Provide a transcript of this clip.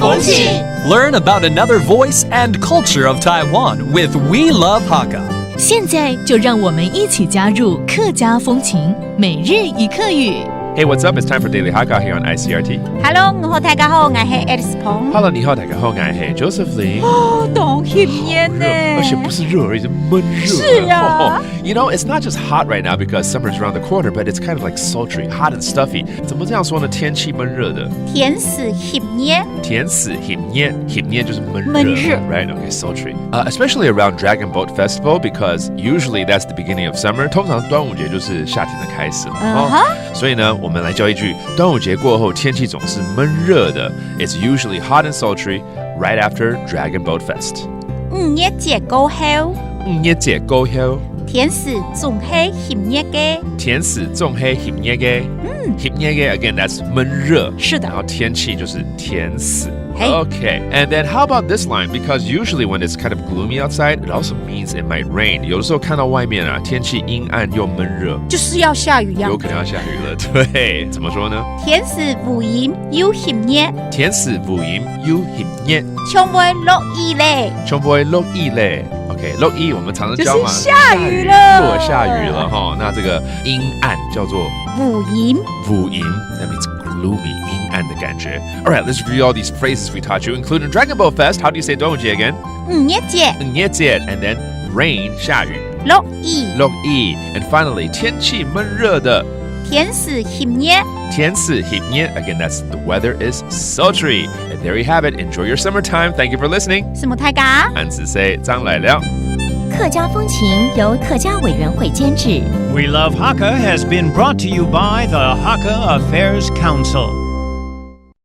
风情 Learn about another voice and culture of Taiwan with We Love Hakka. 现在就让我们一起加入客家风情每日一课语。Hey, what's up? It's time for Daily Hakka here on ICRT. Hello， 你好，大家好，我是 Alice 彭。Hello， 你好，大家好，我是 Josephine。冬天呢，而且不是热而已，是闷热。是啊。You know, it's not just hot right now because summer's around the corner, but it's kind of like sultry, hot and stuffy. 怎么这样说呢？天气闷热的。天时热捏。天时热捏，热捏就是闷热。闷热 Right? Okay, sultry. Especially around Dragon Boat Festival because usually that's the beginning of summer. 通常端午节就是夏天的开始了。所以呢，我们来教一句：端午节过后，天气总是闷热的。It's usually hot and sultry right after Dragon Boat Fest. 五月节过後，五月節過後，天時仲係熱捏嘅。天時仲係熱捏嘅。熱捏嘅 again that's 悶熱。是的。然後天氣就是天時。Hey. Okay, and then how about this line? Because usually when it's kind of gloomy outside, it also means it might rain. 有的時候看到外面啊，天氣陰暗又悶熱，就是要下雨呀。有可能要下雨了。對，怎麼說呢？天時無陰又熱捏，天時無陰又熱捏，將會落雨咧。將會落雨咧。OK， 落雨我們常常教嘛，就是下雨了，落下雨了哈。那這個陰暗叫做無陰，無陰 ，that means gloomy，陰暗的感覺。All right, let's review all these phrases we taught you, including Dragon Boat Fest. How do you say 端午節 again? 五月節，五月節 and then rain 下雨，落雨，落雨 and finally 天氣悶熱的，天時熱捏。天時熱捏 again that's the weather is sultry. And there you have it. Enjoy your summertime. Thank you for listening. 什麼大家？安子 say 張來了。客家風情由客家委員會監製。 We Love Hakka has been brought to you by the Hakka Affairs Council.